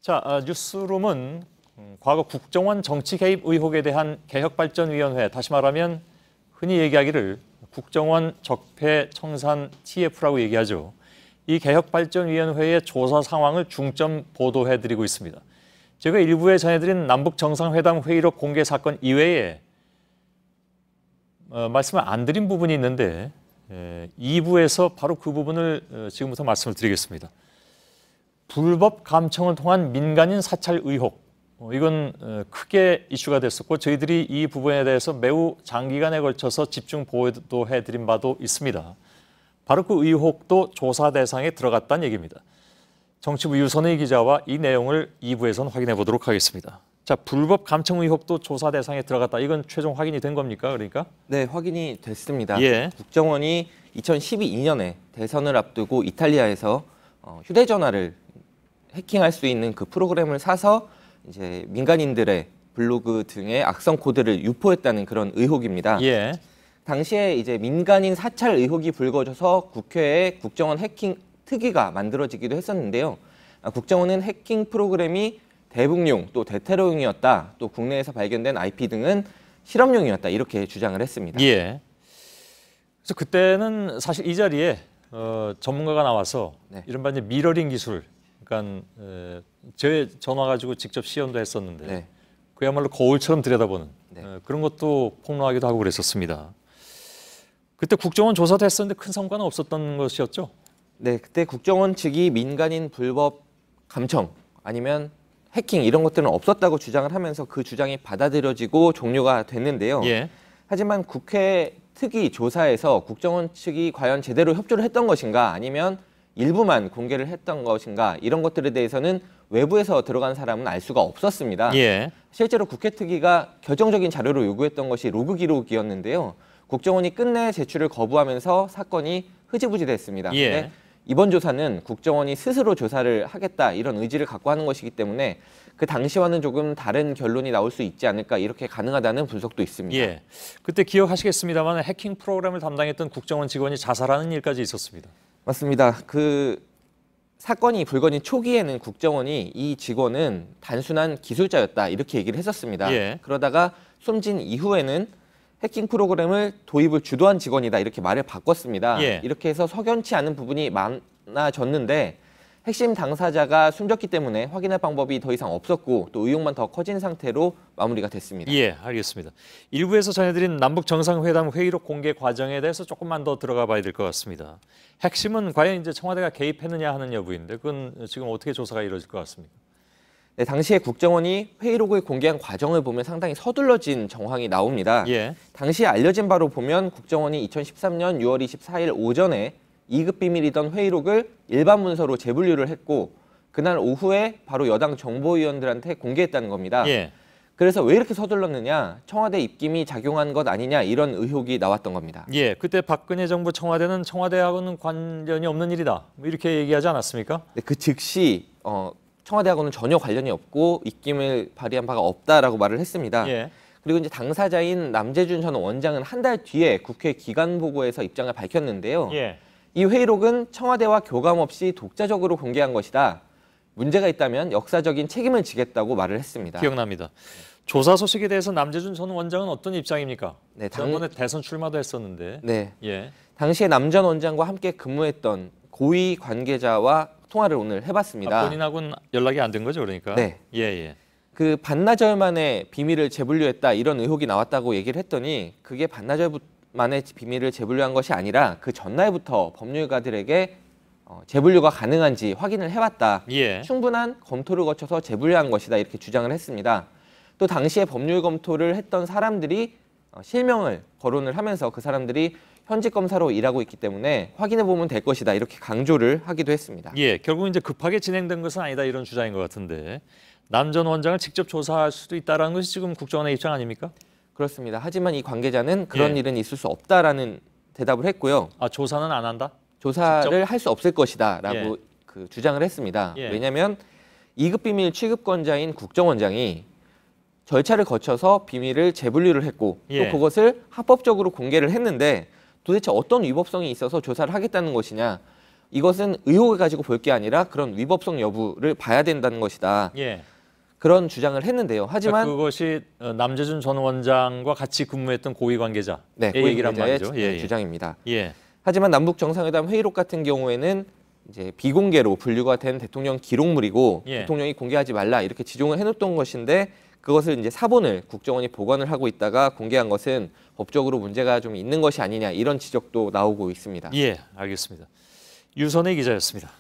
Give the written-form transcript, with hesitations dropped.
자, 뉴스룸은 과거 국정원 정치 개입 의혹에 대한 개혁발전위원회, 다시 말하면 흔히 얘기하기를 국정원 적폐 청산 TF라고 얘기하죠. 이 개혁발전위원회의 조사 상황을 중점 보도해드리고 있습니다. 제가 일부에 전해드린 남북정상회담 회의록 공개 사건 이외에 말씀을 안 드린 부분이 있는데 2부에서 바로 그 부분을 지금부터 말씀을 드리겠습니다. 불법 감청을 통한 민간인 사찰 의혹, 이건 크게 이슈가 됐었고 저희들이 이 부분에 대해서 매우 장기간에 걸쳐서 집중 보도해드린 바도 있습니다. 바로 그 의혹도 조사 대상에 들어갔다는 얘기입니다. 정치부 유선의 기자와 이 내용을 2부에서는 확인해 보도록 하겠습니다. 자, 불법 감청 의혹도 조사 대상에 들어갔다. 이건 최종 확인이 된 겁니까? 그러니까? 네, 확인이 됐습니다. 예. 국정원이 2012년에 대선을 앞두고 이탈리아에서 휴대전화를 해킹할 수 있는 그 프로그램을 사서 이제 민간인들의 블로그 등의 악성 코드를 유포했다는 그런 의혹입니다. 예. 당시에 이제 민간인 사찰 의혹이 불거져서 국회에 국정원 해킹 특위가 만들어지기도 했었는데요. 국정원은 해킹 프로그램이 대북용 또 대테러용이었다. 또 국내에서 발견된 IP 등은 실험용이었다. 이렇게 주장을 했습니다. 예. 그래서 그때는 사실 이 자리에 전문가가 나와서 네. 이른바 이제 미러링 기술, 그러니까 제 전화 가지고 직접 시연도 했었는데 네. 그야말로 거울처럼 들여다보는 네. 그런 것도 폭로하기도 하고 그랬었습니다. 그때 국정원 조사도 했었는데 큰 성과는 없었던 것이었죠? 네, 그때 국정원 측이 민간인 불법 감청 아니면 해킹 이런 것들은 없었다고 주장을 하면서 그 주장이 받아들여지고 종료가 됐는데요. 예. 하지만 국회 특위 조사에서 국정원 측이 과연 제대로 협조를 했던 것인가 아니면 일부만 공개를 했던 것인가 이런 것들에 대해서는 외부에서 들어간 사람은 알 수가 없었습니다. 예. 실제로 국회 특위가 결정적인 자료로 요구했던 것이 로그 기록이었는데요. 국정원이 끝내 제출을 거부하면서 사건이 흐지부지 됐습니다. 예. 근데 이번 조사는 국정원이 스스로 조사를 하겠다 이런 의지를 갖고 하는 것이기 때문에 그 당시와는 조금 다른 결론이 나올 수 있지 않을까 이렇게 가능하다는 분석도 있습니다. 예. 그때 기억하시겠습니다만 해킹 프로그램을 담당했던 국정원 직원이 자살하는 일까지 있었습니다. 맞습니다. 그 사건이 불거진 초기에는 국정원이 이 직원은 단순한 기술자였다 이렇게 얘기를 했었습니다. 예. 그러다가 숨진 이후에는 해킹 프로그램을 도입을 주도한 직원이다 이렇게 말을 바꿨습니다. 예. 이렇게 해서 석연치 않은 부분이 많아졌는데 핵심 당사자가 숨졌기 때문에 확인할 방법이 더 이상 없었고 또 의혹만 더 커진 상태로 마무리가 됐습니다. 예, 알겠습니다. 일부에서 전해드린 남북 정상회담 회의록 공개 과정에 대해서 조금만 더 들어가 봐야 될 것 같습니다. 핵심은 과연 이제 청와대가 개입했느냐 하는 여부인데 그건 지금 어떻게 조사가 이루어질 것 같습니까? 네, 당시에 국정원이 회의록을 공개한 과정을 보면 상당히 서둘러진 정황이 나옵니다. 예. 당시에 알려진 바로 보면 국정원이 2013년 6월 24일 오전에 2급 비밀이던 회의록을 일반 문서로 재분류를 했고 그날 오후에 바로 여당 정보위원들한테 공개했다는 겁니다. 예. 그래서 왜 이렇게 서둘렀느냐, 청와대 입김이 작용한 것 아니냐 이런 의혹이 나왔던 겁니다. 예, 그때 박근혜 정부 청와대는 청와대하고는 관련이 없는 일이다 뭐 이렇게 얘기하지 않았습니까? 네, 그 즉시 청와대하고는 전혀 관련이 없고 입김을 발휘한 바가 없다라고 말을 했습니다. 예. 그리고 이제 당사자인 남재준 전 원장은 한 달 뒤에 국회 기관 보고에서 입장을 밝혔는데요. 예. 이 회의록은 청와대와 교감 없이 독자적으로 공개한 것이다. 문제가 있다면 역사적인 책임을 지겠다고 말을 했습니다. 기억납니다. 조사 소식에 대해서 남재준 전 원장은 어떤 입장입니까? 네, 지난번에 대선 출마도 했었는데. 네, 예. 당시에 남 전 원장과 함께 근무했던 고위 관계자와 통화를 오늘 해봤습니다. 본인하고는 연락이 안 된 거죠, 그러니까? 네. 예, 예. 그 반나절 만에 비밀을 재분류했다 이런 의혹이 나왔다고 얘기를 했더니 그게 반나절 만에 비밀을 재분류한 것이 아니라 그 전날부터 법률가들에게 재분류가 가능한지 확인을 해왔다. 예. 충분한 검토를 거쳐서 재분류한 것이다 이렇게 주장을 했습니다. 또 당시에 법률 검토를 했던 사람들이 실명을 거론을 하면서 그 사람들이 현직 검사로 일하고 있기 때문에 확인해 보면 될 것이다 이렇게 강조를 하기도 했습니다. 예, 결국 이제 급하게 진행된 것은 아니다 이런 주장인 것 같은데 남 전 원장을 직접 조사할 수도 있다는 것이 지금 국정원의 입장 아닙니까? 그렇습니다. 하지만 이 관계자는 그런 예. 일은 있을 수 없다라는 대답을 했고요. 아, 조사는 안 한다? 조사를 할 수 없을 것이다라고 예. 그 주장을 했습니다. 예. 왜냐하면 2급 비밀 취급권자인 국정원장이 절차를 거쳐서 비밀을 재분류를 했고 예. 또 그것을 합법적으로 공개를 했는데 도대체 어떤 위법성이 있어서 조사를 하겠다는 것이냐. 이것은 의혹을 가지고 볼 게 아니라 그런 위법성 여부를 봐야 된다는 것이다. 예. 그런 주장을 했는데요. 하지만 그것이 남재준 전 원장과 같이 근무했던 고위 관계자의 네, 얘기란 고위관계자의 말이죠. 예, 예. 주장입니다. 예. 하지만 남북 정상회담 회의록 같은 경우에는 이제 비공개로 분류가 된 대통령 기록물이고 예. 대통령이 공개하지 말라 이렇게 지종을 해놓던 것인데 그것을 이제 사본을 국정원이 보관을 하고 있다가 공개한 것은 법적으로 문제가 좀 있는 것이 아니냐 이런 지적도 나오고 있습니다. 예, 알겠습니다. 유선의 기자였습니다.